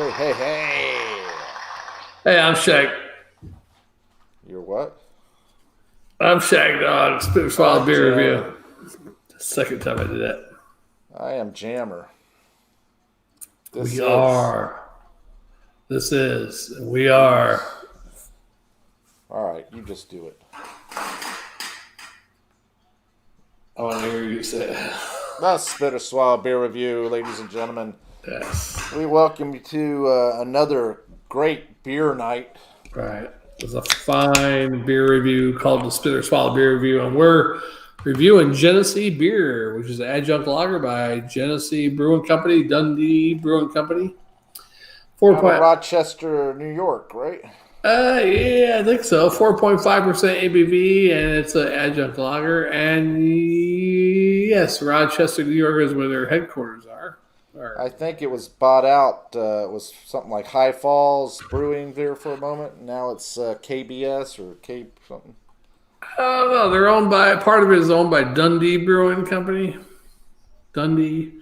Hey. Hey, I'm Shag. You're what? I'm Shagdog. Spit Swallow I'm Beer Jammer. Review. Second time I did that. I am Jammer. This We is. are. This is. We are. All right, you just do it. I want to hear you say it. That's Spit or Swallow Beer Review, ladies and gentlemen. Yes. We welcome you to another great beer night. Right. It's a fine beer review called the Spit or Swallow Beer Review, and we're reviewing Genesee beer, which is an adjunct lager by Genesee Brewing Company, Dundee Brewing Company. Out of Rochester, New York, right? Yeah, I think so. 4.5% ABV, and it's an adjunct lager. And yes, Rochester, New York is where their headquarters are. I think it was bought out. It was something like High Falls Brewing there for a moment. Now it's KBS or K something. Oh no, they're owned by part of it is owned by Dundee Brewing Company. Dundee,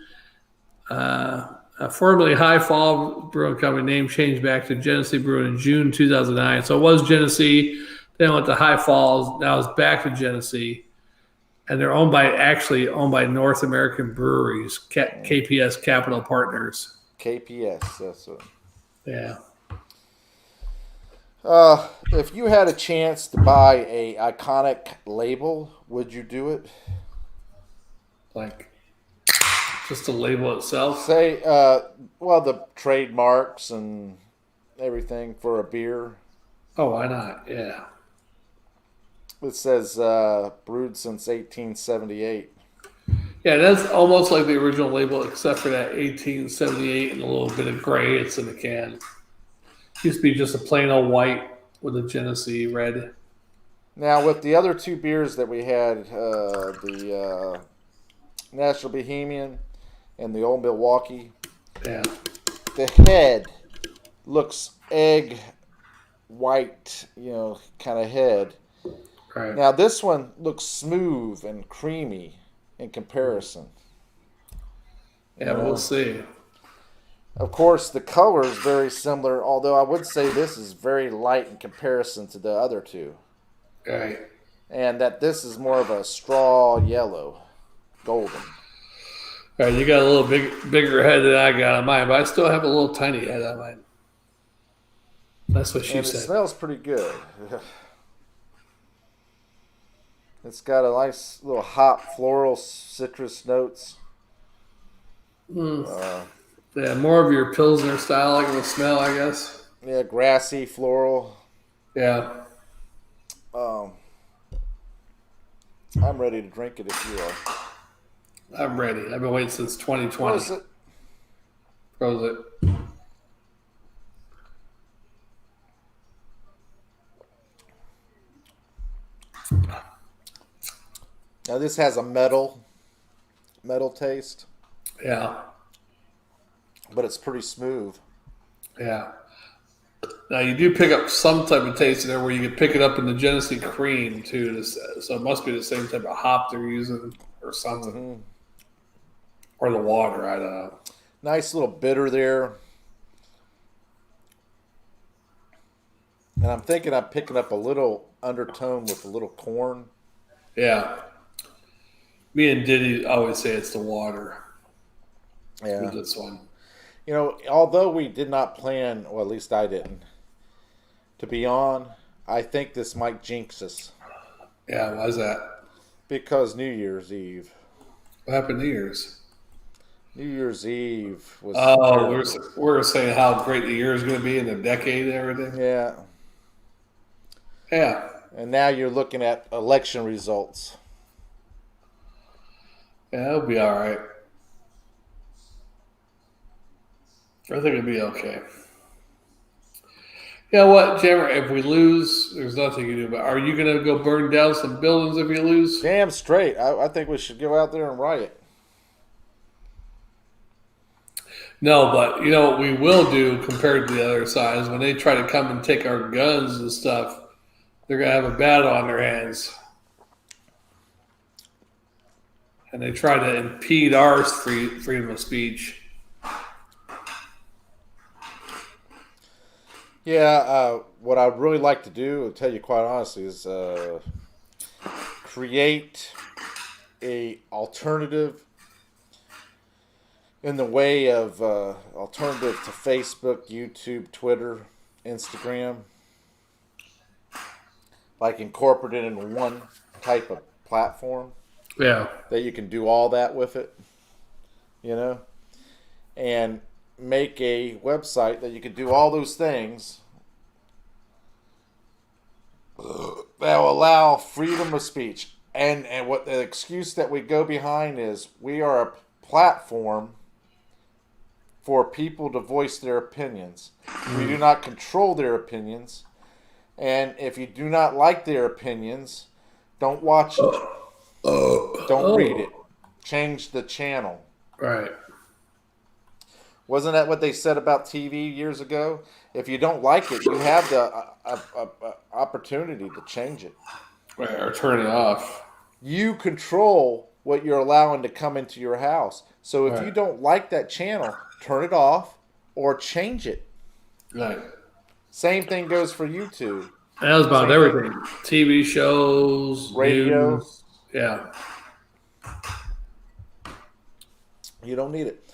formerly High Fall Brewing Company, name changed back to Genesee Brewing in June 2009. So it was Genesee, then went to High Falls. Now it's back to Genesee. And they're owned by North American Breweries, KPS Capital Partners. KPS, that's it. Yeah. If you had a chance to buy a iconic label, would you do it? Like just the label itself. Say, the trademarks and everything for a beer. Oh, why not? Yeah. It says brewed since 1878. Yeah, that's almost like the original label, except for that 1878 and a little bit of gray. It's in the can. It used to be just a plain old white with a Genesee red. Now, with the other two beers that we had, the National Bohemian and the Old Milwaukee, Yeah. the head looks egg white, kind of head. Right. Now, this one looks smooth and creamy in comparison. Yeah, we'll see. Of course, the color is very similar, although I would say this is very light in comparison to the other two. Right. And that this is more of a straw yellow, golden. All right, you got a little bigger head than I got on mine, but I still have a little tiny head on mine. That's what she And it said. smells pretty good. It's got a nice little hop, floral, citrus notes. Yeah, more of your Pilsner style, like the smell, I guess. Yeah, grassy, floral. Yeah. I'm ready to drink it if you are. I'm ready. I've been waiting since 2020. What is it? Froze it. Now this has a metal taste, Yeah. but it's pretty smooth. Yeah. Now you do pick up some type of taste in there where you can pick it up in the Genesee cream too. So it must be the same type of hop they're using or something. Mm-hmm. Or the water, I don't know. Nice little bitter there. And I'm thinking I'm picking up a little undertone with a little corn. Yeah. Me and Diddy always say it's the water. Yeah. With this one. Although we did not plan, or at least I didn't, to be on, I think this might jinx us. Yeah, why is that? Because New Year's Eve. What happened to New Year's? New Year's Eve was... Oh, we're saying how great the year is going to be in the decade and everything? Yeah. Yeah. And now you're looking at election results. Yeah, it'll be all right. I think it'll be okay. You know what, Jammer? If we lose, there's nothing you can do about it. Are you going to go burn down some buildings if you lose? Damn straight. I think we should go out there and riot. No, but you know what we will do compared to the other side is when they try to come and take our guns and stuff, they're going to have a battle on their hands. And they try to impede our freedom of speech. Yeah, what I'd really like to do, I'll tell you quite honestly, is create a alternative in the way of alternative to Facebook, YouTube, Twitter, Instagram, like incorporate it into one type of platform Yeah. that you can do all that with it, you know, and make a website that you can do all those things that will allow freedom of speech. And what the excuse that we go behind is we are a platform for people to voice their opinions. We do not control their opinions. And if you do not like their opinions, don't watch it. Don't read it. Change the channel. Right. Wasn't that what they said about TV years ago? If you don't like it, you have the opportunity to change it. Right. Or turn it off. You control what you're allowing to come into your house. So if you don't like that channel, turn it off or change it. Right. Same thing goes for YouTube. That was about everything. TV shows, Radio. News. Yeah. You don't need it.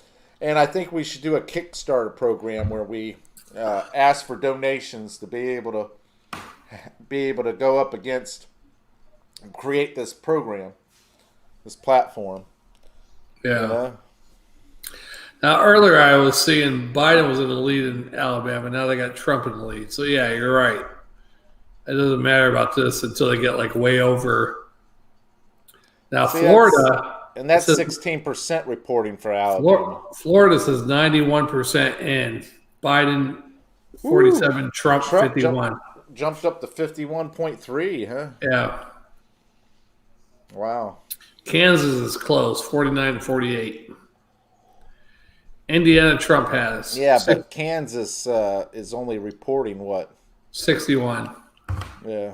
And I think we should do a Kickstarter program where we ask for donations to be able to go up against and create this program, this platform. Yeah. You know? Now, earlier I was seeing Biden was in the lead in Alabama. Now they got Trump in the lead. So, yeah, you're right. It doesn't matter about this until they get, like, way over. Now, Florida. And that's 16% reporting for Alabama. Florida says 91% in. Biden, 47. Trump 51. Jumped up to 51.3, huh? Yeah. Wow. Kansas is close, 49-48. Indiana, Trump has. Yeah, but Kansas is only reporting what? 61. Yeah.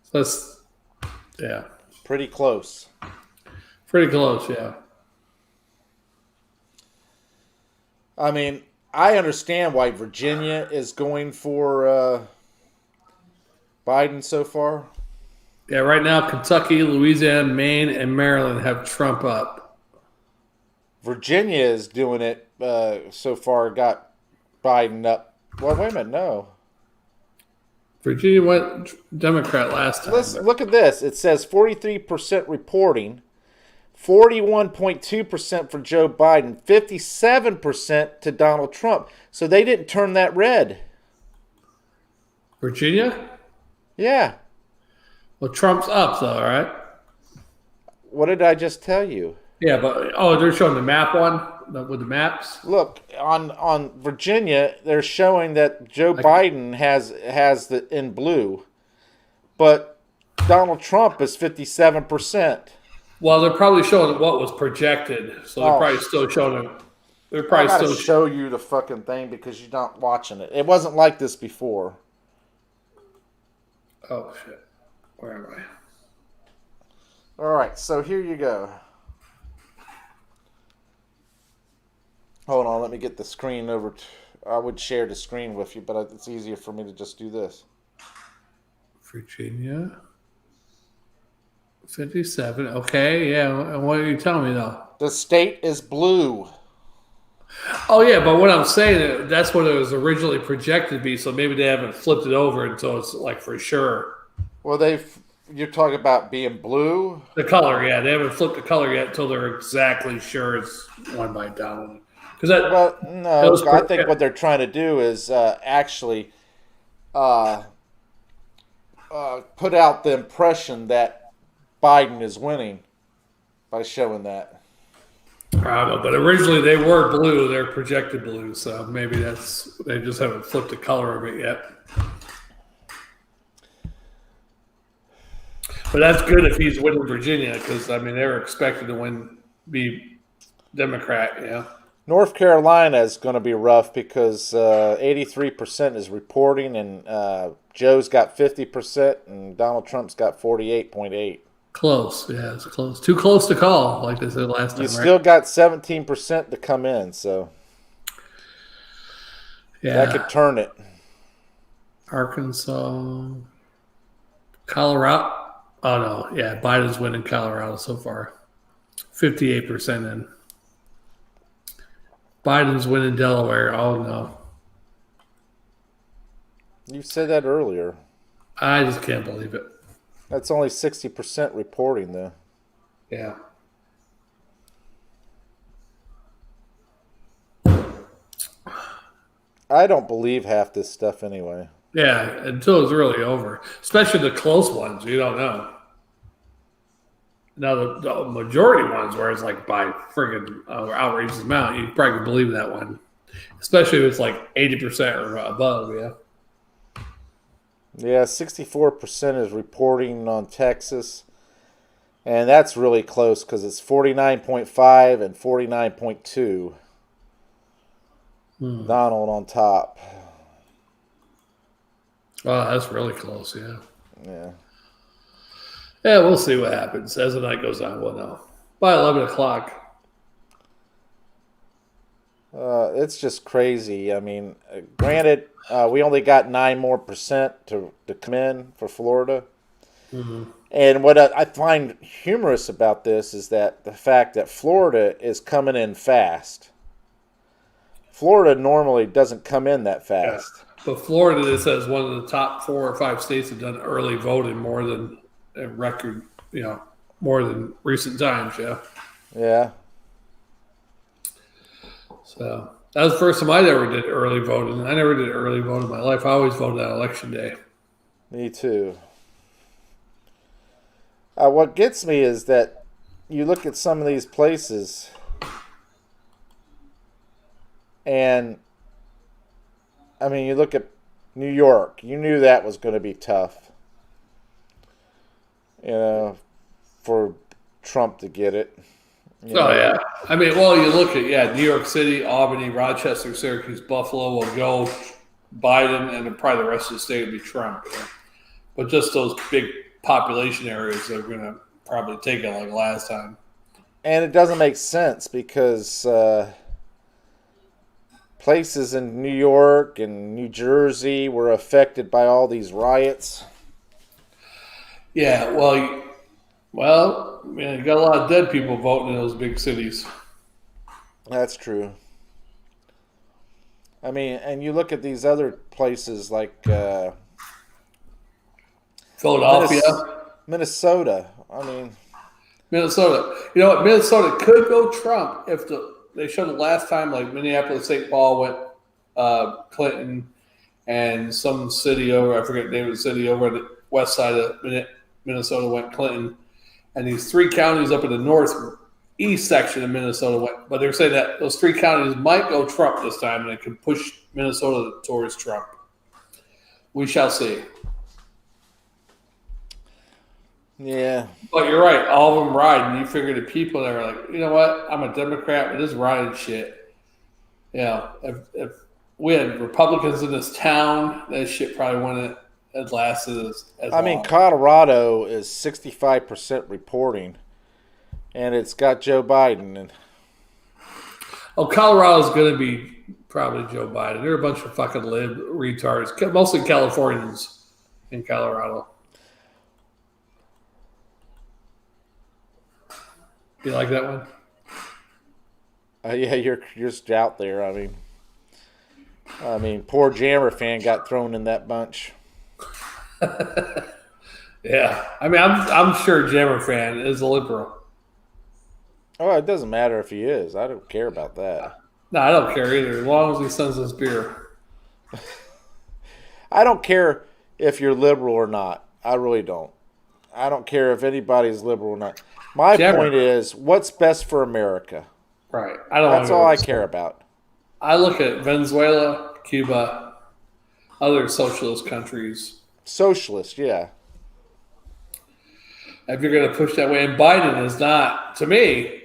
So that's, yeah. Pretty close. Pretty close, yeah. I mean, I understand why Virginia is going for Biden so far. Yeah, right now, Kentucky, Louisiana, Maine, and Maryland have Trump up. Virginia is doing it so far, got Biden up. Well, wait a minute, no. Virginia went Democrat last time. Look at this. It says 43% reporting, 41.2% for Joe Biden, 57% to Donald Trump. So they didn't turn that red. Virginia? Yeah. Well, Trump's up, though, right? What did I just tell you? Yeah, but they're showing the map one with the maps. Look, on Virginia, they're showing that Joe Biden has the in blue, but Donald Trump is 57%. Well, they're probably showing what was projected, so they're probably still showing it. They're probably I gotta still show you the fucking thing because you're not watching it. It wasn't like this before. Oh shit! Where am I? All right, so here you go. Hold on, let me get the screen over. I would share the screen with you, but it's easier for me to just do this. Virginia, 57. Okay, yeah. And what are you telling me though? The state is blue. Oh yeah, but what I'm saying, that's what it was originally projected to be. So maybe they haven't flipped it over until it's like for sure. Well, you're talking about being blue. The color, yeah, they haven't flipped the color yet until they're exactly sure it's won by Donald. Well, no, I think what they're trying to do is actually put out the impression that Biden is winning by showing that. I don't know, but originally they were blue. They're projected blue, so maybe they just haven't flipped the color of it yet. But that's good if he's winning Virginia, because I mean they were expected to be Democrat, yeah. North Carolina is going to be rough because 83% is reporting, and Joe's got 50%, and Donald Trump's got 48.8%. Close, yeah, it's close. Too close to call, like they said last time. You still got 17% to come in, so yeah, that could turn it. Arkansas, Colorado. Oh no, yeah, Biden's winning Colorado so far, 58% in. Biden's winning Delaware. Oh no, You said that earlier. I just can't believe it. That's only 60% reporting, though. Yeah. I don't believe half this stuff anyway. Yeah, until it's really over. Especially the close ones, you don't know. Now the majority ones where it's like by friggin' outrageous amount, you probably can believe that one. Especially if it's like 80% or above, yeah. Yeah, 64% is reporting on Texas. And that's really close because it's 49.5 and 49.2. Donald on top. Oh, that's really close, yeah. Yeah. Yeah, we'll see what happens as the night goes on. We'll know. By 11 o'clock. It's just crazy. I mean, granted, we only got 9% more to come in for Florida. Mm-hmm. And what I find humorous about this is that the fact that Florida is coming in fast. Florida normally doesn't come in that fast. Yeah. But Florida, this says one of the top 4 or 5 states have done early voting more than a record, more than recent times, yeah. Yeah. So that was the first time I ever did early voting. I never did early voting in my life. I always voted on election day. Me too. What gets me is that you look at some of these places and, I mean, you look at New York. You knew that was going to be tough, for Trump to get it. Yeah. I mean, well, you look at, New York City, Albany, Rochester, Syracuse, Buffalo will go Biden, and then probably the rest of the state will be Trump. Yeah. But just those big population areas are going to probably take it like last time. And it doesn't make sense because places in New York and New Jersey were affected by all these riots. Yeah, you got a lot of dead people voting in those big cities. That's true. I mean, and you look at these other places like Philadelphia. Minnesota. I mean, Minnesota. You know what? Minnesota could go Trump if they showed it last time, like Minneapolis, St. Paul went Clinton, and some city over, I forget the name of the city over the west side of Minnesota went Clinton. And these 3 counties up in the northeast section of Minnesota went. But they're saying that those 3 counties might go Trump this time, and it could push Minnesota towards Trump. We shall see. yeah. But you're right. All of them ride. And you figure the people that are like, you know what? I'm a Democrat, but this riding shit. If we had Republicans in this town, that shit probably wouldn't have lasted as long. I mean, Colorado is 65% reporting, and it's got Joe Biden. And Colorado's going to be probably Joe Biden. They're a bunch of fucking retards, mostly Californians in Colorado. You like that one? Yeah, you're just out there. I mean, poor Jammer fan got thrown in that bunch. Yeah, I mean, I'm sure Jammer fan is a liberal. Oh, it doesn't matter if he is. I don't care about that. No, I don't care either, as long as he sends us beer. I don't care if you're liberal or not. I really don't. I don't care if anybody's liberal or not. My point is, what's best for America? Right. That's all I care about. I look at Venezuela, Cuba, other socialist countries. Socialist, yeah. If you're going to push that way, and Biden is not, to me,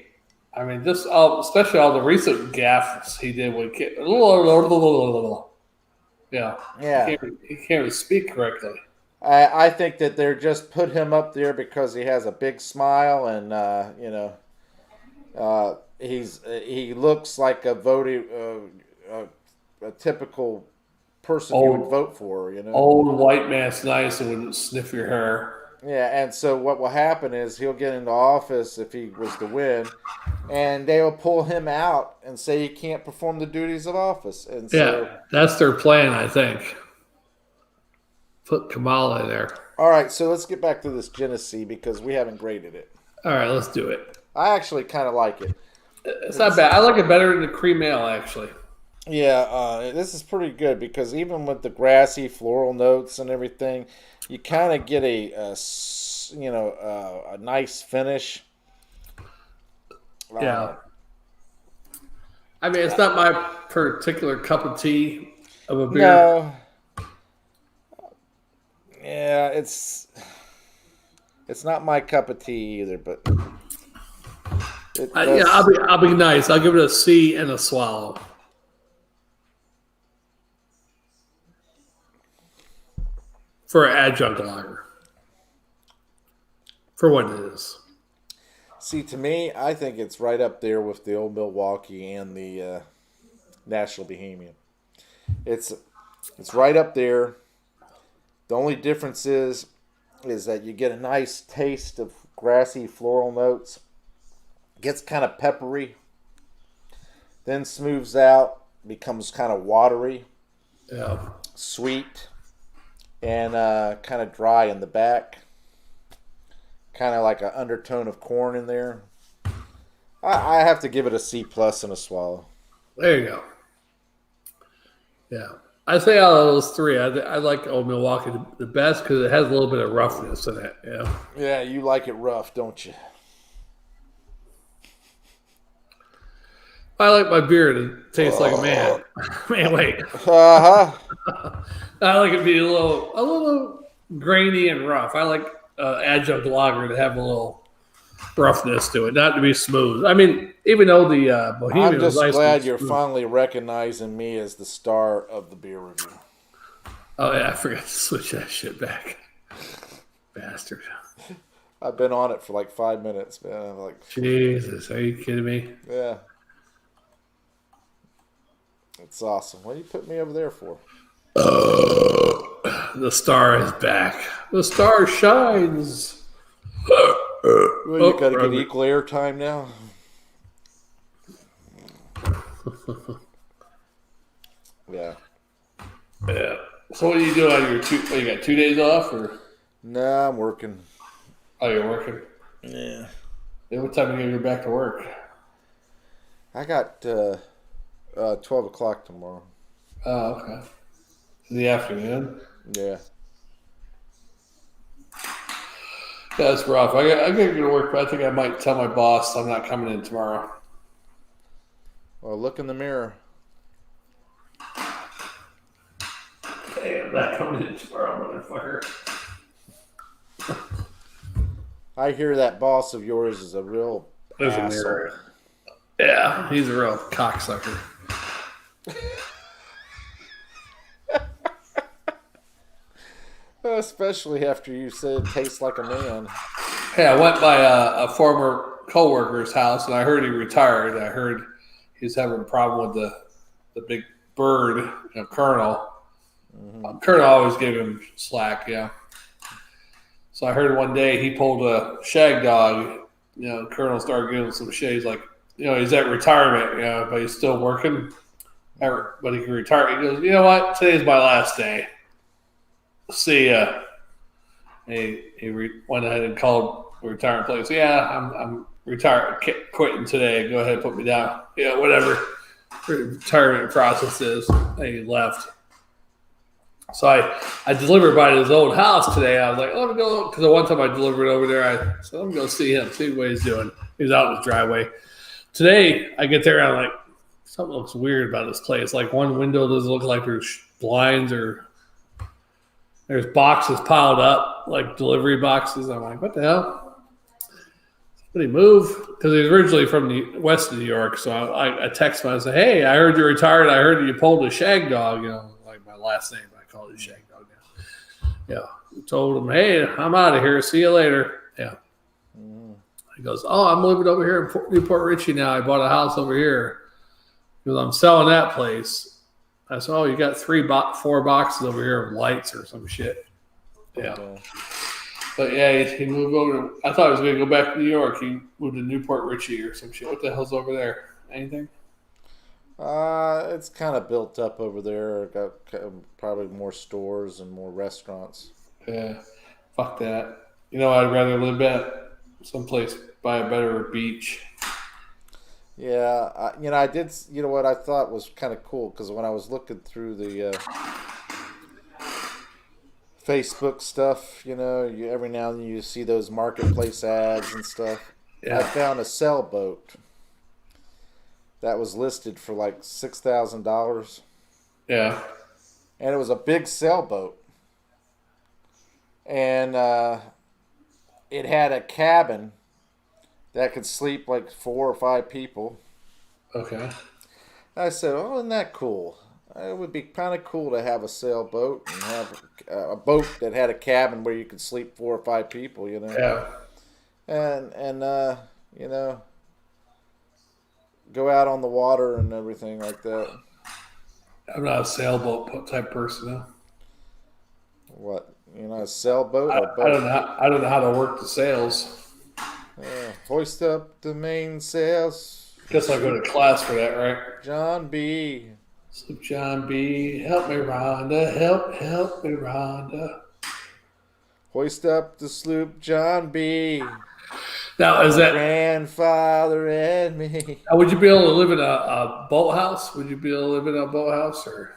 I mean, especially all the recent gaffes he did with Yeah. He can't even speak correctly. I think that they're just put him up there because he has a big smile and he looks like a typical person you would vote for, you know. Old white man's nice and wouldn't sniff your hair. Yeah, and so what will happen is he'll get into office if he was to win, and they will pull him out and say he can't perform the duties of office. And so, Yeah, that's their plan, I think. Put Kamala in there. all right, so let's get back to this Genesee because we haven't graded it. All right, let's do it. I actually kind of like it. It's not bad. I like it better than the cream ale, actually. Yeah, this is pretty good because even with the grassy floral notes and everything, you kind of get a nice finish. Yeah. I mean, it's not my particular cup of tea of a beer. No. Yeah, it's not my cup of tea either, but Yeah, I'll be nice. I'll give it a C and a swallow. For an adjunct lager. For what it is. See, to me, I think it's right up there with the Old Milwaukee and the National Bohemian. It's right up there. The only difference is that you get a nice taste of grassy floral notes. Gets kind of peppery. Then smooths out, becomes kind of watery. Yeah. Sweet. And kind of dry in the back. Kind of like an undertone of corn in there. I have to give it a C plus and a swallow. There you go. Yeah. I say out of those three, I like Old Milwaukee the best because it has a little bit of roughness in it. Yeah. Yeah, you like it rough, don't you? I like my beer to taste like a man. Man, wait. Uh-huh. I like it to be a little grainy and rough. I like adjunct lager to have a little roughness to it, not to be smooth. I mean, even though the Bohemian I'm just was nice glad you're finally recognizing me as the star of the beer review. Oh, yeah, I forgot to switch that shit back. Bastard. I've been on it for like 5 minutes, man. I'm like, Jesus, are you kidding me? yeah. It's awesome. What do you put me over there for? The star is back. The star shines. Well, you got to get equal airtime now. Yeah. Yeah. So what do you do on your you got 2 days off or? Nah, I'm working. Oh, you're working? Yeah. What time are you going to go back to work? I got 12 o'clock tomorrow. Oh, okay. In the afternoon? Yeah. That's rough. I got to go to work, but I think I might tell my boss I'm not coming in tomorrow. Well, look in the mirror. Hey, I'm not coming in tomorrow, motherfucker. I hear that boss of yours is a real asshole. Yeah, he's a real cocksucker. Especially after you said it tastes like a man. Hey, I went by a former coworker's house, and I heard he retired. I heard he's having a problem with the big bird, Colonel. Mm-hmm. Colonel always gave him slack, yeah. So I heard one day he pulled a Shagdog. Colonel started giving him some shit. He's like, he's at retirement, but he's still working. But he can retire. He goes, you know what? Today's my last day. See ya. He went ahead and called the retirement place. Yeah, I'm retired, quitting today. Go ahead and put me down. Whatever retirement process is. And he left. So I delivered by his old house today. I was like, oh, I'm going to go, because the one time I delivered over there, I said, I'm going to see him, see what he's doing. He was out in his driveway. Today, I get there, and I'm like, something looks weird about this place. Like, one window doesn't look like there's blinds or there's boxes piled up, like delivery boxes. I'm like, what the hell? Did he move? Because he's originally from the west of New York. So I text him. I said, hey, I heard you retired. I heard you pulled a Shagdog, like my last name. I call it Shagdog now. Yeah. Told him, hey, I'm out of here. See you later. Yeah. He goes, oh, I'm living over here in Newport Richie now. I bought a house over here. Because I'm selling that place. I said, "Oh, you got 4 boxes over here of lights or some shit." Yeah. But yeah, he moved over. I thought he was going to go back to New York. He moved to Newport Richey or some shit. What the hell's over there? Anything? It's kind of built up over there. Got probably more stores and more restaurants. Yeah. Fuck that. I'd rather live at someplace by a better beach. Yeah, I did. You know what I thought was kind of cool because when I was looking through the Facebook stuff, every now and then you see those marketplace ads and stuff. I Yeah. found a sailboat that was listed for like $6,000, Yeah. and it was a big sailboat, and it had a cabin that could sleep like 4 or 5 people. Okay. I said, "Oh, isn't that cool? It would be kind of cool to have a sailboat and have a boat that had a cabin where you could sleep 4 or 5 people, Yeah. and you know, go out on the water and everything like that." I'm not a sailboat type person. Though. What, a sailboat or I don't boat? know. I don't know how to work the sails. Hoist up the mainsails, Guess I'll go to class for that, right? John B. So John B, help me, Rhonda. Help me, Rhonda. Hoist up the sloop, John B. Now, is that? Grandfather and me. Would you be able to live in a boathouse? Would you be able to live in a boathouse or?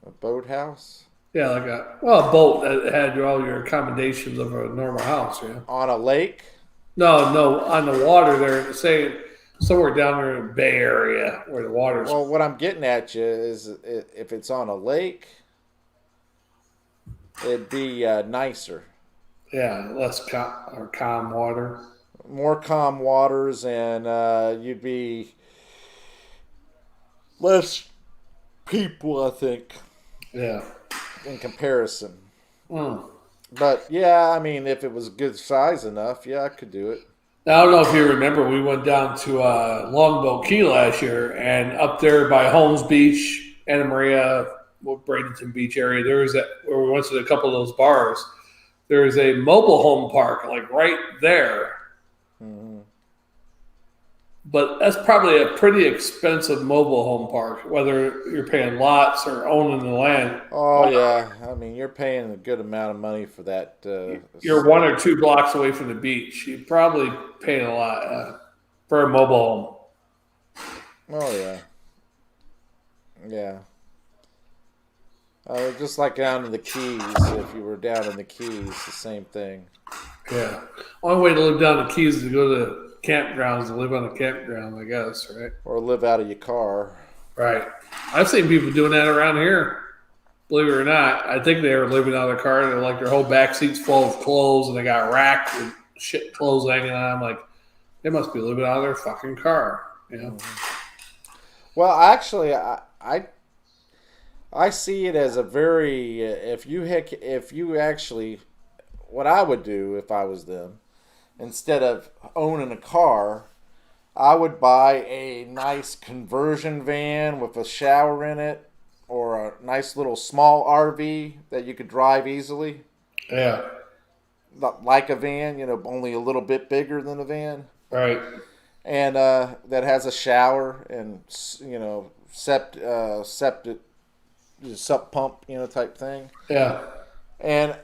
A boathouse? Yeah, like a boat that had all your accommodations of a normal house. Yeah. On a lake? No, on the water there. Say somewhere down there in the Bay Area where the water's. Well, what I'm getting at you is if it's on a lake, it'd be nicer. Yeah, less calm water. More calm waters, and you'd be less people, I think, Yeah. in comparison. Mm. But yeah, I mean, if it was good size enough, yeah, I could do it. Now, I don't know if you remember, we went down to Longboat Key last year, and up there by Holmes Beach, Anna Maria, Bradenton Beach area, there was where we went to a couple of those bars. There is a mobile home park, like right there. Mm-hmm. But that's probably a pretty expensive mobile home park, whether you're paying lots or owning the land. Oh yeah, I mean, you're paying a good amount of money for that. You're 1 or 2 blocks away from the beach. You're probably paying a lot for a mobile home. Oh yeah, yeah. Just like down in the Keys, if you were down in the Keys, the same thing. Yeah. Only way to live down the Keys is to go to campgrounds and live on a campground, I guess, right? Or live out of your car. Right. I've seen people doing that around here. Believe it or not, I think they were living out of their car and like their whole back seat's full of clothes and they got racked with shit clothes hanging on. I'm like, they must be living out of their fucking car, Well, actually, I see it as a very if you actually, what I would do if I was them, instead of owning a car, I would buy a nice conversion van with a shower in it, or a nice little small RV that you could drive easily. Yeah. Like a van, only a little bit bigger than a van. Right. And that has a shower and, septic sub pump, type thing. Yeah. And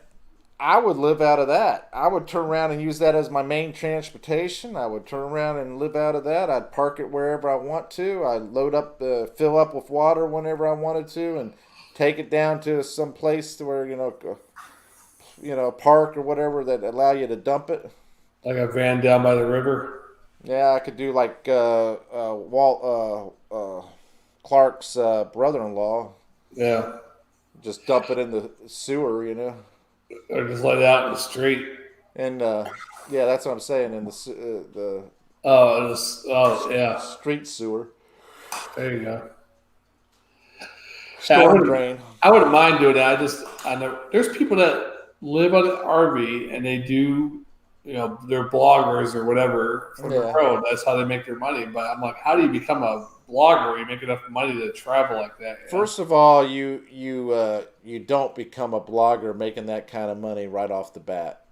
I would live out of that. I would turn around and use that as my main transportation. I would turn around and live out of that. I'd park it wherever I want to. I'd load up, fill up with water whenever I wanted to, and take it down to some place to where a park or whatever that allow you to dump it. Like a van down by the river. Yeah, I could do like Walt Clark's brother-in-law. Yeah. Just dump it in the sewer, Or just let it out in the street. And yeah, that's what I'm saying. In the yeah. street sewer, There you go. storm drain. I wouldn't mind doing that. I know there's people that live on an RV and they do they're bloggers or whatever from the Yeah. road. That's how they make their money. But I'm like, how do you become a blogger? You make enough money to travel like that. First of all, you don't become a blogger making that kind of money right off the bat.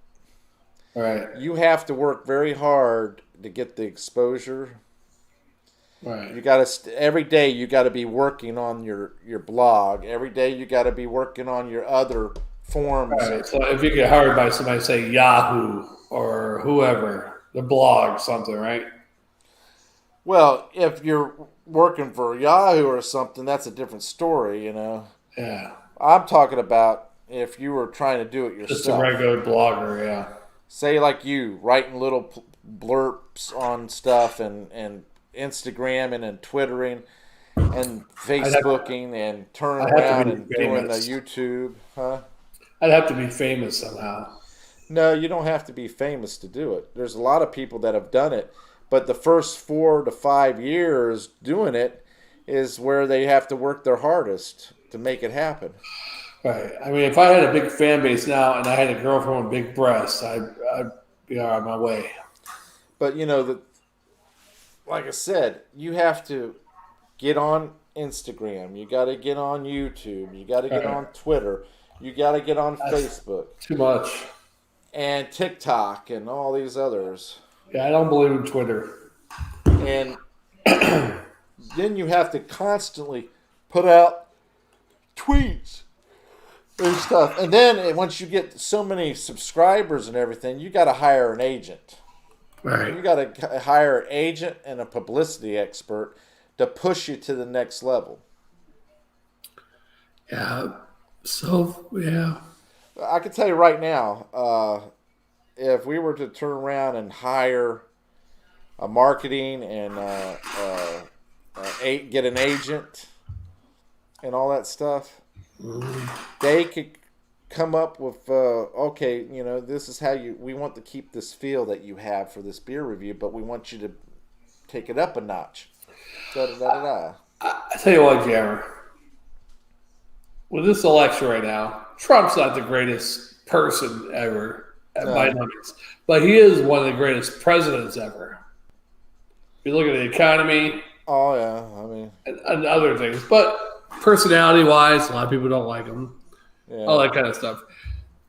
Right. You have to work very hard to get the exposure. Right. You got to every day you got to be working on your blog. Every day you got to be working on your other forms. Right. So if you get hired by somebody, say Yahoo or whoever, the blog, something, right? Well, if you're working for Yahoo or something, that's a different story, Yeah. I'm talking about if you were trying to do it yourself. Just a regular blogger, yeah. Say like you, writing little blurps on stuff and Instagramming and Twittering and Facebooking and turning around and doing the YouTube, huh? I'd have to be famous somehow. No, you don't have to be famous to do it. There's a lot of people that have done it, but the first 4 to 5 years doing it is where they have to work their hardest to make it happen. Right. I mean, if I had a big fan base now and I had a girlfriend with big breasts, I'd be on my way. But like I said, you have to get on Instagram. You got to get on YouTube. You got to get on Twitter. You got to get on Facebook. Too much. And TikTok and all these others. Yeah, I don't believe in Twitter. And then you have to constantly put out tweets and stuff. And then once you get so many subscribers and everything, you got to hire an agent. Right. You got to hire an agent and a publicity expert to push you to the next level. Yeah. So, yeah. I can tell you right now, if we were to turn around and hire a marketing and get an agent and all that stuff, they could come up with, okay, this is how we want to keep this feel that you have for this beer review, but we want you to take it up a notch. Da-da-da-da-da. I tell you what, Jammer. With this election right now, Trump's not the greatest person ever by no means, but he is one of the greatest presidents ever. If you look at the economy, oh yeah, I mean, and other things, but personality-wise, a lot of people don't like him. Yeah. All that kind of stuff.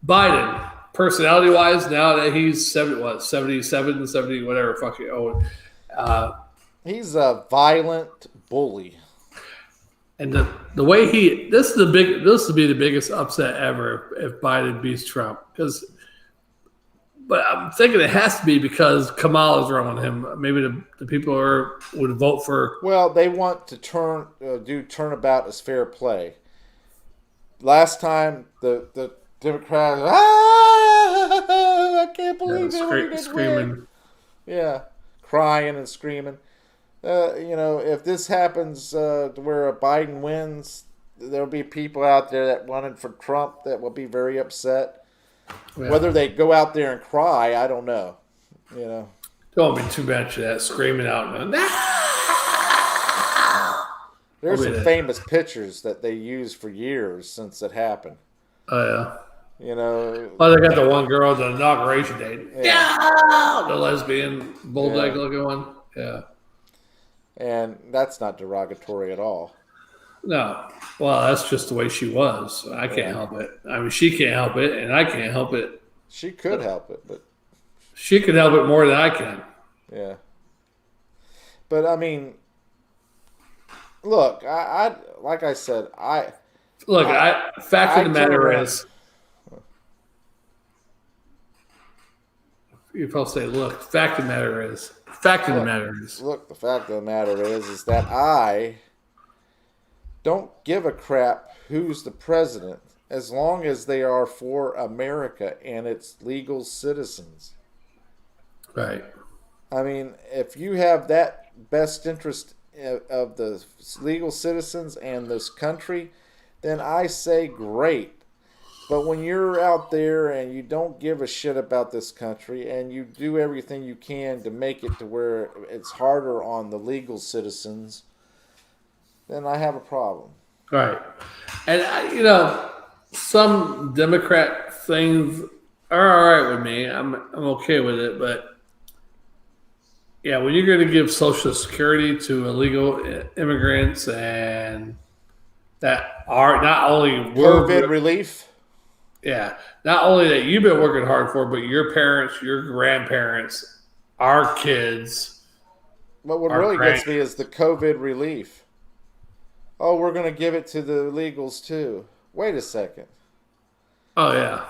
Biden, personality-wise, now that he's 77, 70, whatever, fucking old. He's a violent bully. And the way this would be the biggest upset ever if Biden beats Trump. But I'm thinking it has to be because Kamala's running him. Maybe the people would vote for. Well, they want to do turnabout as fair play. Last time the Democrats, I can't believe Hillary didn't win. Yeah, crying and screaming. If this happens to where Biden wins, there'll be people out there that wanted for Trump that will be very upset. Yeah. Whether they go out there and cry, I don't know. Don't be too much of that screaming out. There's some famous pictures that they used for years since it happened. Oh yeah. Well, they got the one girl at the inauguration date. Yeah, the lesbian bulldog looking one. Yeah. And that's not derogatory at all. No. Well, that's just the way she was. I can't help it. I mean, she can't help it, and I can't help it. She could help it, but... She could help it more than I can. Yeah. But, I mean... Look, I like I said, fact of the matter is... You probably say, look, fact of the matter is... Look, the fact of the matter is that I don't give a crap who's the president as long as they are for America and its legal citizens. Right. I mean, if you have that best interest of the legal citizens and this country, then I say great. But when you're out there and you don't give a shit about this country and you do everything you can to make it to where it's harder on the legal citizens, then I have a problem. Right. And, some Democrat things are all right with me. I'm okay with it, but yeah, when you're going to give Social Security to illegal immigrants and that are not only COVID relief. yeah, not only that you've been working hard for, but your parents, your grandparents, our kids, But what our really grand gets me is the COVID relief. Oh, we're going to give it to the illegals too. Wait a second. oh yeah,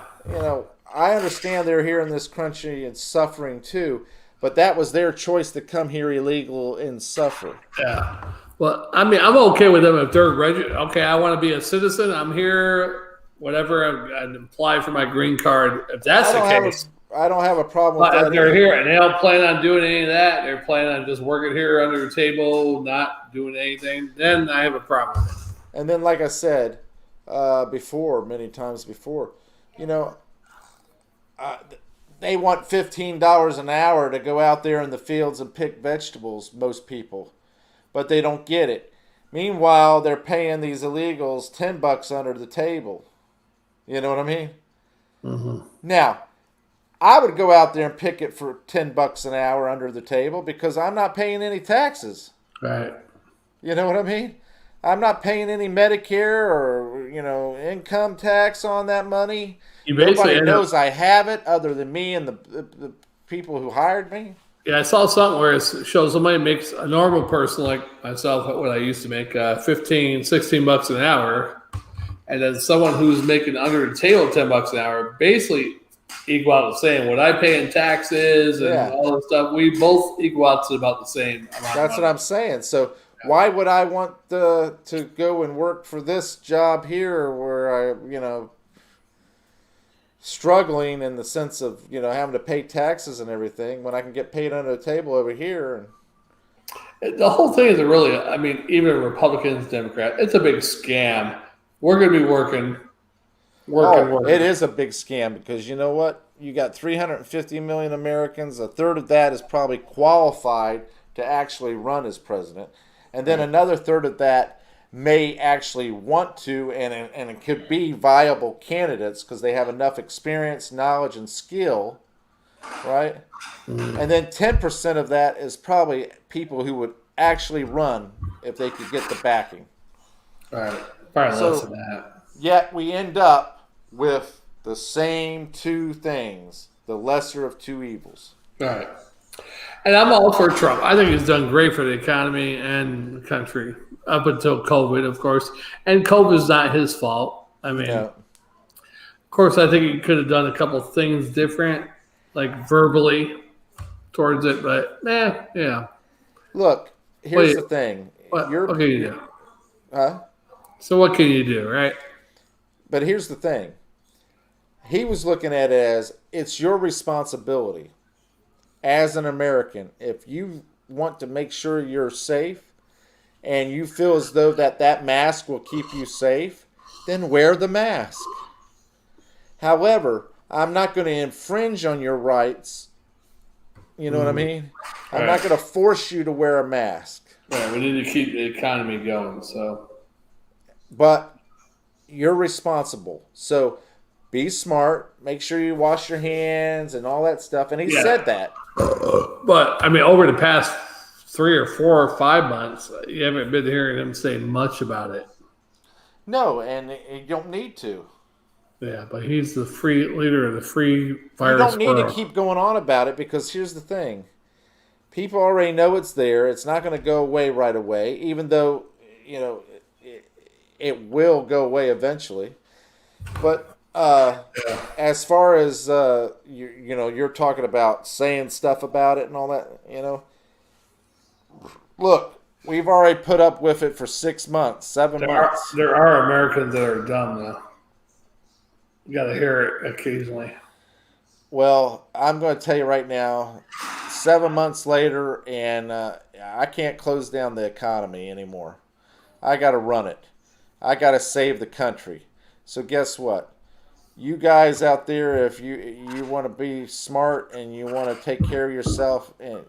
I understand they're here in this country and suffering too, but that was their choice to come here illegal and suffer. yeah. Well, I mean, I'm okay with them if they're okay. I want to be a citizen. I'm here. Whatever. I apply for my green card. If that's I the don't have a case, I don't have a problem with but if that they're either. here and they don't plan on doing any of that, they're planning on just working here under the table, not doing anything, then I have a problem with it. And then, like I said before, many times before, you know, uh, they want $15 an hour to go out there in the fields and pick vegetables. Most people, but they don't get it. Meanwhile, they're paying these illegals $10 under the table. You know what I mean? Mm-hmm. Now, I would go out there and pick it for $10 an hour under the table because I'm not paying any taxes. Right. You know what I mean? I'm not paying any Medicare or income tax on that money. You basically Nobody end up, knows I have it other than me and the people who hired me. yeah, I saw something where it shows somebody makes a normal person like myself, what I used to make, 15, 16 bucks an hour. And then someone who's making under the table $10 an hour basically equal out the same. What I pay in taxes and Yeah, all this stuff, we both equal out to about the same amount of that's what money. I'm saying. So why would I want to go and work for this job here where struggling in the sense of having to pay taxes and everything when I can get paid under the table over here? And The whole thing is a really, I mean, even Republicans, Democrats, it's a big scam. We're going to be working, it working. is a big scam because you know what? You got 350 million Americans. A third of that is probably qualified to actually run as president, and then Right. another third of that may actually want to and it could be viable candidates because they have enough experience, knowledge, and skill, right? Mm, And then 10% of that is probably people who would actually run if they could get the backing. right. Probably less than So that. yet we end up with the same two things, the lesser of two evils. Right. And I'm all for Trump. I think he's done great for the economy and the country up until COVID, of course. And COVID is not his fault. I mean, No. of course, I think he could have done a couple things different, like verbally towards it. But yeah. Look, here's Wait, the thing. what can you do? Huh? So what can you do, right? But here's the thing. He was looking at it as it's your responsibility as an American. If you want to make sure you're safe and you feel as though that mask will keep you safe, then wear the mask. However, I'm not going to infringe on your rights. You know what I mean? I'm not Right. going to force you to wear a mask. Right. We need to keep the economy going. So But you're responsible. So be smart. Make sure you wash your hands and all that stuff. And he yeah. said that. But I mean, over the past 3 or 4 or 5 months, you haven't been hearing him say much about it. No, and you don't need to. Yeah, but he's the free leader of the free You virus don't need to world. keep going on about it because here's the thing. People already know it's there. It's not going to go away right away, even though, it will go away eventually. But as far as you're talking about saying stuff about it and all that, look, we've already put up with it for 6 months, 7 months. There are Americans that are dumb though. You got to hear it occasionally. Well, I'm going to tell you right now, 7 months later, and I can't close down the economy anymore. I got to run it. I got to save the country. So guess what? You guys out there, if you want to be smart and you want to take care of yourself and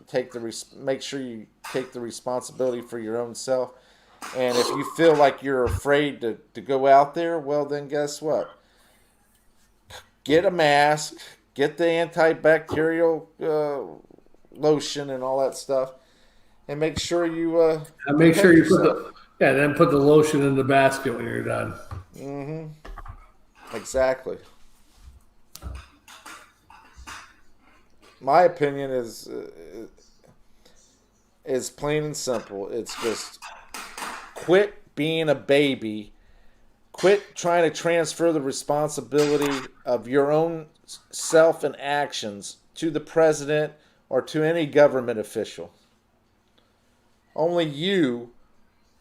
make sure you take the responsibility for your own self. And if you feel like you're afraid to go out there, well then guess what? Get a mask, get the antibacterial lotion and all that stuff, and make sure you And make protect sure you put yourself. then put the lotion in the basket when you're done. Exactly. My opinion is plain and simple. It's just quit being a baby. Quit trying to transfer the responsibility of your own self and actions to the president or to any government official. Only you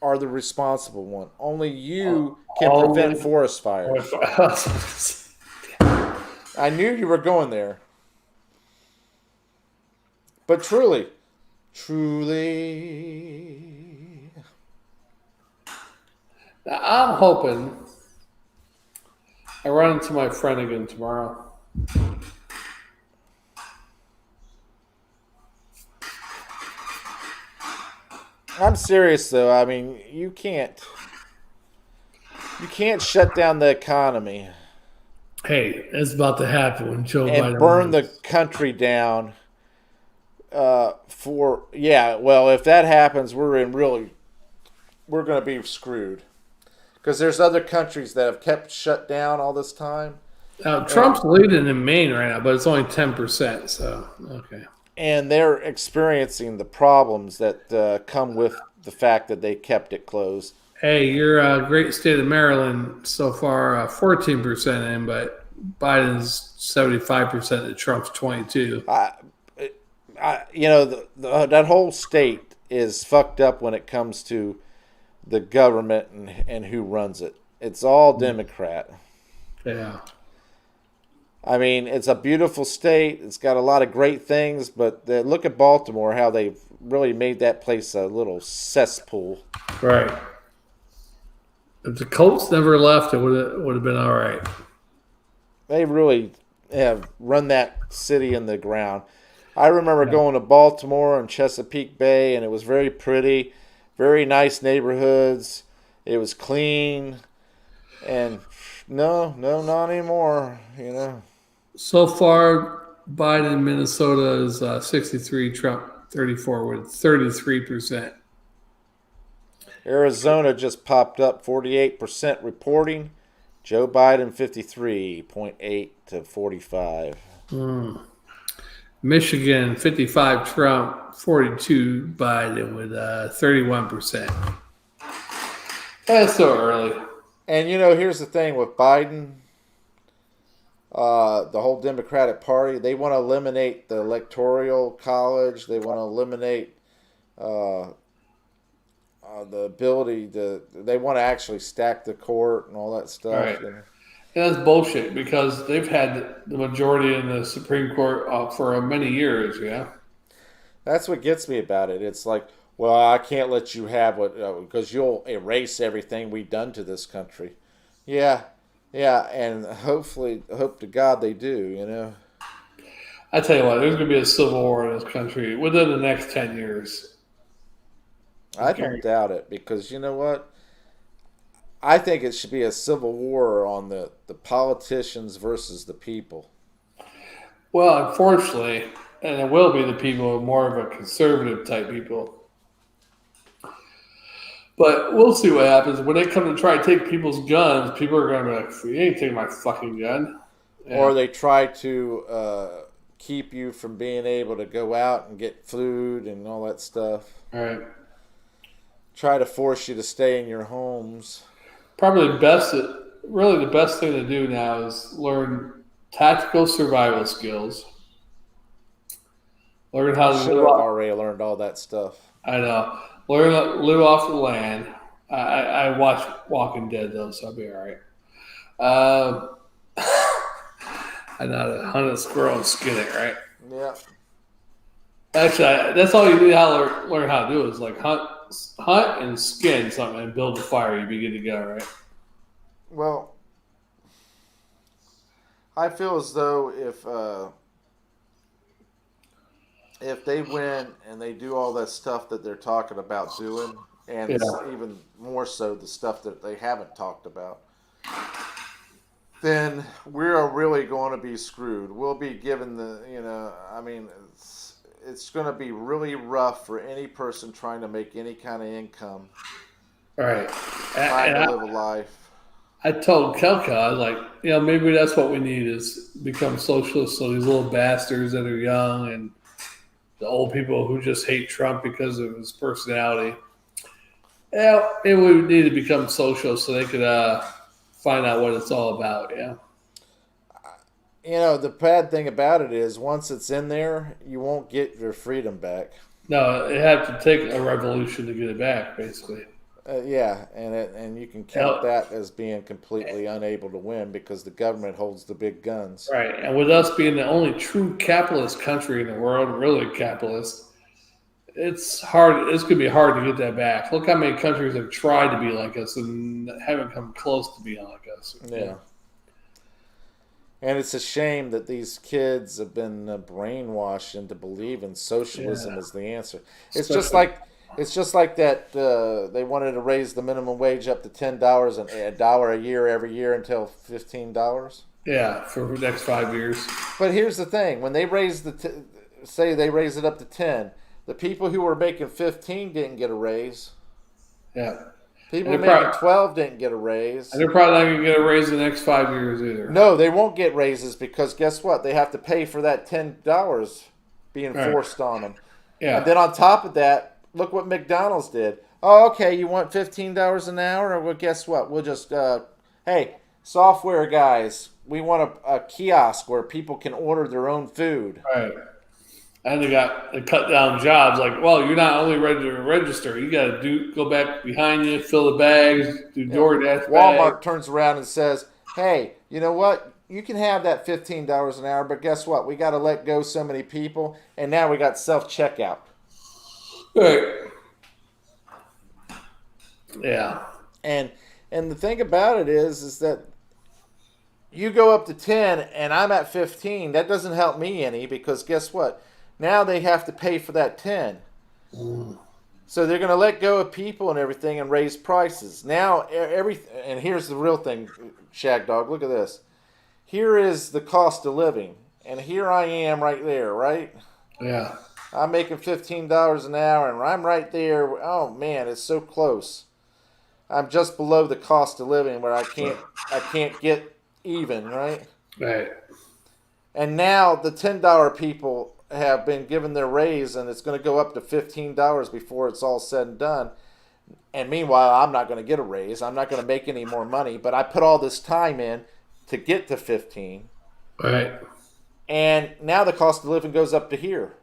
are the responsible one. Only you can prevent Only forest fires. I knew you were going there. But truly. Now, I'm hoping I run into my friend again tomorrow. I'm serious though. I mean, you can't shut down the economy Hey, it's about to happen when Joe and Biden burn the wins. country down. Well, if that happens, we're going to be screwed because there's other countries that have kept shut down all this time, Now, Trump's and leading in Maine right now, but it's only 10%. So, okay. and they're experiencing the problems that come with the fact that they kept it closed. Hey, your great state of Maryland so far 14% in, but Biden's 75% and Trump's 22. I, that whole state is fucked up when it comes to the government and who runs it. It's all Democrat. Yeah. I mean, it's a beautiful state. It's got a lot of great things, but look at Baltimore, how they've really made that place a little cesspool. Right. If the Colts never left, it would have been all right. They really have run that city in the ground. I remember going to Baltimore and Chesapeake Bay, and it was very pretty, very nice neighborhoods. It was clean, and no, not anymore. So far, Biden, Minnesota is 63, Trump 34 with 33%. Arizona just popped up 48% reporting. Joe Biden 53.8 to 45. Michigan, 55 Trump, 42 Biden with 31%. That's so early. And here's the thing with Biden, the whole Democratic Party, they want to eliminate the electoral college. They want to eliminate the ability they want to actually stack the court and all that stuff. Right. And that's bullshit because they've had the majority in the Supreme Court for many years, yeah? That's what gets me about it. It's like, well, I can't let you have what, because you'll erase everything we've done to this country. Yeah, and hope to God they do, I tell you what, there's going to be a civil war in this country within the next 10 years. I don't doubt it because you know what? I think it should be a civil war on the politicians versus the people. Well, unfortunately, and it will be the people more of a conservative type people. But we'll see what happens. When they come to try to take people's guns, people are going to be like, you ain't taking my fucking gun. Yeah. Or they try to keep you from being able to go out and get food and all that stuff. All right. Try to force you to stay in your homes. Probably the best thing to do now is learn tactical survival skills. Learn how to should have already learned all that stuff. I know. Learn to live off the land. I watch Walking Dead though, so I'll be all right. I know how to hunt a squirrel and skin it, right? Yeah. Actually, that's all you need to learn how to do is like hunt and skin something and build a fire. You'd be good to go, right? Well, I feel as though if they win and they do all that stuff that they're talking about doing, and even more so the stuff that they haven't talked about, then we're really going to be screwed. We'll be given I mean, it's going to be really rough for any person trying to make any kind of income, Right. trying And to live a life. I told Kelka, I was like, maybe that's what we need is become socialists. So these little bastards that are young and the old people who just hate Trump because of his personality. Yeah, maybe we need to become socialists so they could find out what it's all about. Yeah. The bad thing about it is once it's in there, you won't get your freedom back. No, it had to take a revolution to get it back, basically. Yeah, and you can count that as being completely unable to win because the government holds the big guns. Right. And with us being the only true capitalist country in the world, really capitalist, it's hard. It's going to be hard to get that back. Look how many countries have tried to be like us and haven't come close to being like us. Yeah. And it's a shame that these kids have been brainwashed into believing socialism is the answer. It's just like that. They wanted to raise the minimum wage up to $10 and $1 a year every year until $15. Yeah, for the next 5 years. But here's the thing: when they raise say they raise it up to 10, the people who were making 15 didn't get a raise. Yeah. People making 12 didn't get a raise. And they're probably not going to get a raise in the next 5 years either. No, they won't get raises because guess what? They have to pay for that $10 being forced on them. Yeah. And then on top of that, look what McDonald's did. Oh, okay, you want $15 an hour? Well, guess what? We'll just, hey, software guys, we want a kiosk where people can order their own food. Right. And they cut down jobs. Like, well, you're not only ready to register, you got to go back behind you, fill the bags, do DoorDash. Walmart turns around and says, "Hey, you know what? You can have that $15 an hour, but guess what? We got to let go so many people, and now we got self checkout." Right. Yeah. And the thing about it is that you go up to 10 and I'm at 15. That doesn't help me any because guess what? Now they have to pay for that 10. So they're going to let go of people and everything and raise prices. Now, and here's the real thing, Shagdog. Look at this. Here is the cost of living. And here I am right there, right? Yeah. I'm making $15 an hour and I'm right there. Oh, man, it's so close. I'm just below the cost of living where I can't get even, right? Right. And now the $10 people have been given their raise and it's going to go up to $15 before it's all said and done. And meanwhile, I'm not going to get a raise. I'm not going to make any more money, but I put all this time in to get to 15. Right. And now the cost of living goes up to here.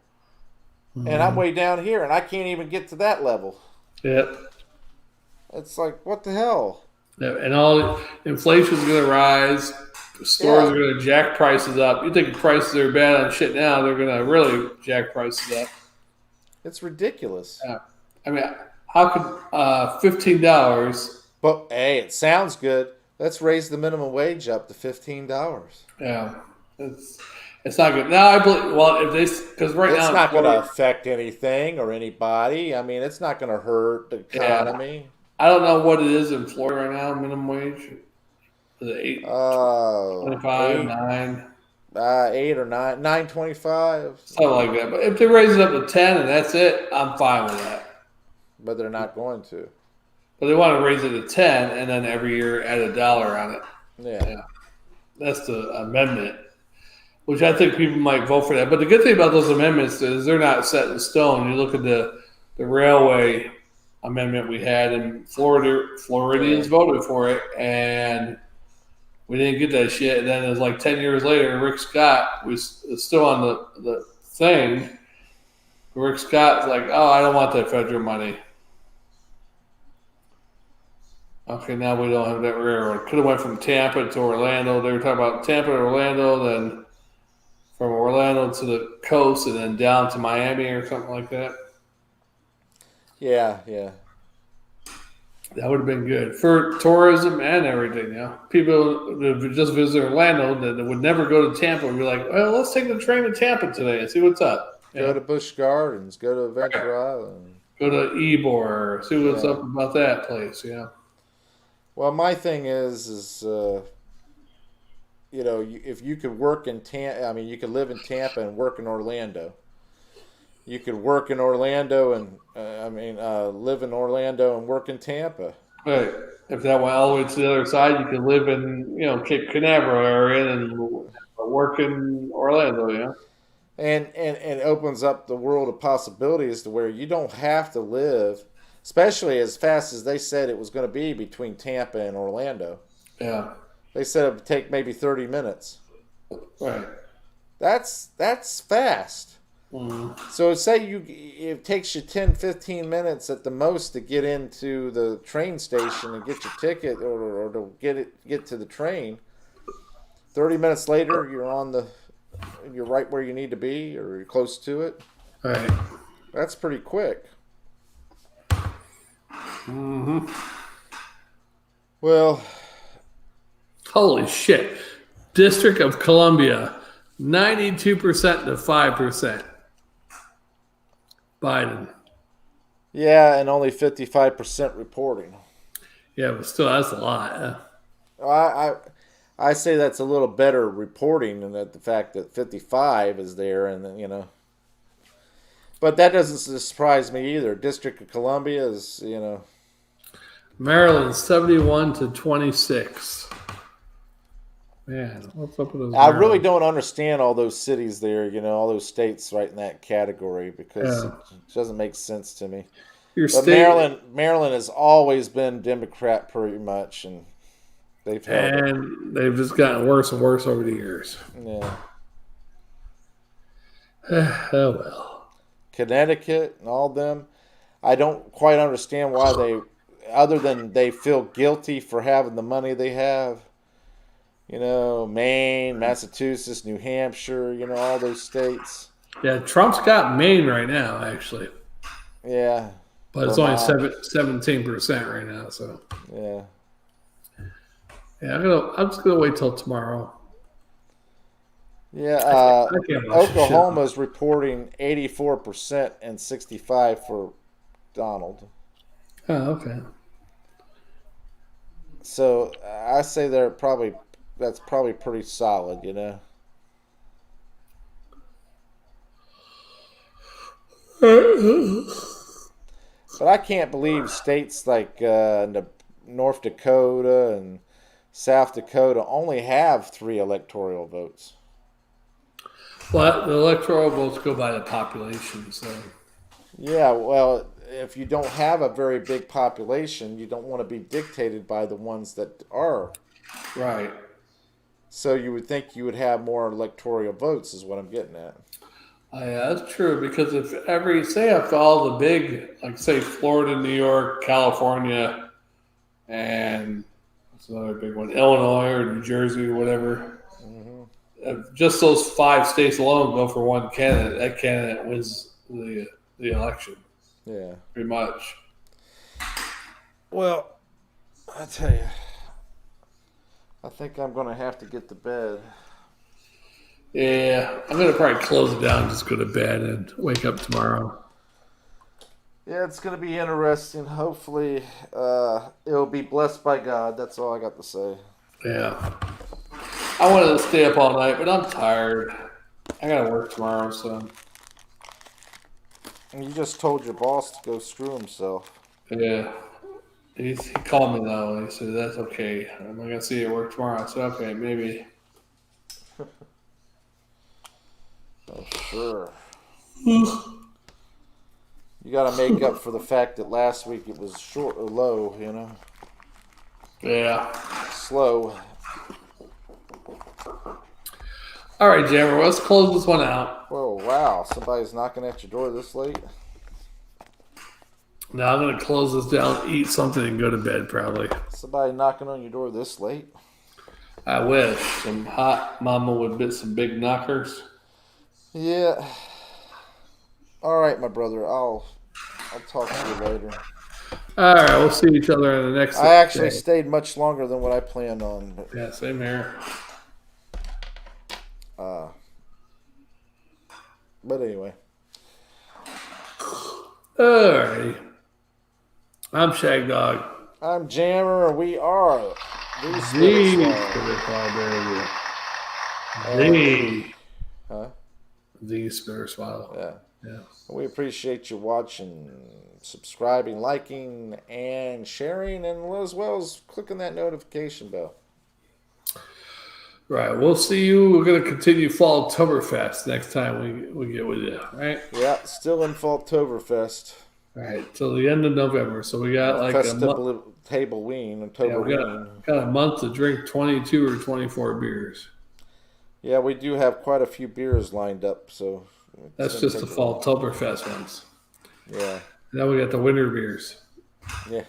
Mm-hmm. And I'm way down here and I can't even get to that level. Yep. It's like, what the hell? Yeah, and all inflation's going to rise. Stores are going to jack prices up. You think prices are bad on shit now? They're going to really jack prices up. It's ridiculous. Yeah. I mean, how could $15? But hey, it sounds good. Let's raise the minimum wage up to $15. Yeah, it's not good. Now I believe. Well, if they because right now it's not going to affect anything or anybody. I mean, it's not going to hurt the economy. Yeah. I don't know what it is in Florida right now. Minimum wage. Is it 8.25, 9? 8 or 9, 9.25. Something like that. But if they raise it up to 10 and that's it, I'm fine with that. But they're not going to. But they want to raise it to 10 and then every year add $1 on it. Yeah. That's the amendment, which I think people might vote for that. But the good thing about those amendments is they're not set in stone. You look at the railway amendment we had in Florida. Floridians voted for it, and we didn't get that shit. And then it was like 10 years later, Rick Scott was still on the thing. Rick Scott's like, oh, I don't want that federal money. Okay, now we don't have that railroad. Could have went from Tampa to Orlando. They were talking about Tampa to Orlando, then from Orlando to the coast, and then down to Miami or something like that. Yeah. That would have been good for tourism and everything. People that just visit Orlando that would never go to Tampa would be like, well, let's take the train to Tampa today and see what's up. Go to Busch Gardens. Go to Adventure Island. Go to Ybor. See what's up about that place. Yeah. Well, my thing is if you could work in Tampa, I mean, you could live in Tampa and work in Orlando. You could work in Orlando and live in Orlando and work in Tampa. Right. If that went all the way to the other side, you could live in, Cape Canaveral area and work in Orlando, yeah. And opens up the world of possibilities to where you don't have to live, especially as fast as they said it was going to be between Tampa and Orlando. Yeah. They said it would take maybe 30 minutes. Right. That's fast. Mm-hmm. So say it takes you 10, 15 minutes at the most to get into the train station and get your ticket or to get to the train. 30 minutes later, you're right where you need to be or you're close to it. Right. That's pretty quick. Mm-hmm. Well, holy shit. District of Columbia, 92% to 5%. Biden. Yeah, and only 55% reporting. Yeah, but still, that's a lot. I say that's a little better reporting than the fact that 55 is there, and But that doesn't surprise me either. District of Columbia is, Maryland, 71 to 26. Man, what's up with those? I really don't understand all those cities there, all those states right in that category because it doesn't make sense to me. Your But state, Maryland has always been Democrat pretty much, and they've just gotten worse and worse over the years. Yeah. Oh well. Connecticut and all them, I don't quite understand why other than they feel guilty for having the money they have. Maine, Massachusetts, New Hampshire, all those states. Yeah, Trump's got Maine right now, actually. Yeah. But it's only 17% right now, so. Yeah. Yeah, I'm just gonna wait till tomorrow. Yeah, Oklahoma's reporting 84% and 65% for Donald. Oh, okay. So I say that's probably pretty solid, But I can't believe states like North Dakota and South Dakota only have 3 electoral votes. Well, the electoral votes go by the population, so. Yeah, well, if you don't have a very big population, you don't want to be dictated by the ones that are. Right. So you would think you would have more electoral votes, is what I'm getting at. Yeah, that's true, because if all the big, like say Florida, New York, California, and what's another big one, Illinois or New Jersey or whatever, if just those 5 states alone go for one candidate, that candidate wins the election. Yeah. Pretty much. Well, I tell you, I think I'm going to have to get to bed. Yeah, I'm going to probably close it down, just go to bed and wake up tomorrow. Yeah, it's going to be interesting. Hopefully, it'll be blessed by God. That's all I got to say. Yeah. I wanted to stay up all night, but I'm tired. I got to work tomorrow, so. And you just told your boss to go screw himself. Yeah. He called me though, and he said, that's okay. I'm going to see you at work tomorrow. I said, okay, maybe. Oh, sure. You got to make up for the fact that last week it was short or low, Yeah. Slow. All right, Jammer, let's close this one out. Whoa, wow. Somebody's knocking at your door this late? Now I'm going to close this down, eat something, and go to bed probably. Somebody knocking on your door this late? I wish. Some hot mama would bit some big knockers. Yeah. All right, my brother. I'll talk to you later. All right, we'll see each other in the next. I actually stayed much longer than what I planned on. But, yeah, same here. But anyway. All right. I'm Shagdog. I'm Jammer, and we are the And we, The huh? the Spitter Swallow. Yeah. Yeah. We appreciate you watching, subscribing, liking, and sharing, and as well as clicking that notification bell. Right. We'll see you. We're going to continue Fall Oktoberfest next time we get with you. Right. Yeah, still in Falktoberfest. All right. Till the end of November. So we got like a month. Festival Table Ween, Yeah, October we Ween. got a month to drink 22 or 24 beers. Yeah, we do have quite a few beers lined up, so That's just the Fall Oktoberfest ones. Yeah. Then we got the winter beers. Yeah.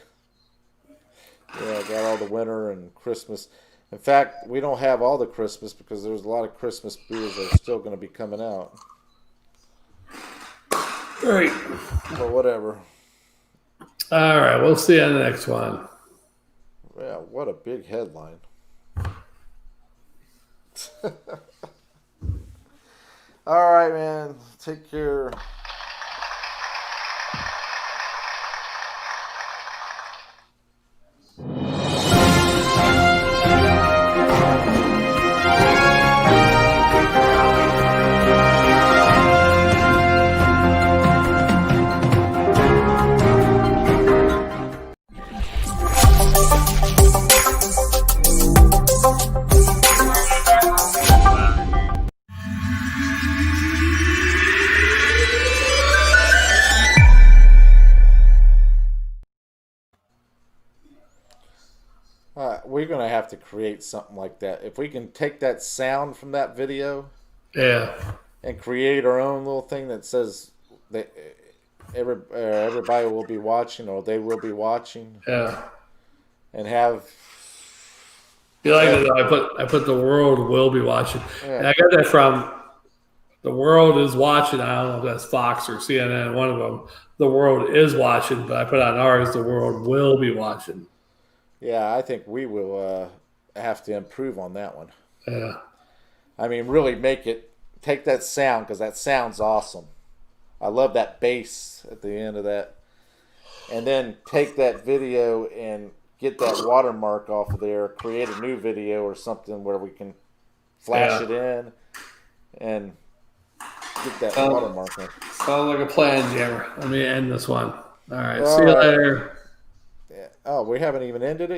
Yeah, got all the winter and Christmas. In fact, we don't have all the Christmas because there's a lot of Christmas beers that are still going to be coming out. All right. But whatever. All right. We'll see you on the next one. Yeah, what a big headline. All right, man. Take care. We're going to have to create something like that. If we can take that sound from that video Yeah. and create our own little thing that says that everybody will be watching or they will be watching Yeah. and have... You like that? I put the world will be watching. Yeah. And I got that from the world is watching. I don't know if that's Fox or CNN, one of them. The world is watching, but I put on ours, the world will be watching. Yeah, I think we will have to improve on that one. Yeah. I mean, really take that sound because that sounds awesome. I love that bass at the end of that. And then take that video and get that watermark off of there, create a new video or something where we can flash it in and get that watermark on. Sounds like a plan, Jammer. Let me end this one. All right. See you later. Yeah. Oh, we haven't even ended it yet?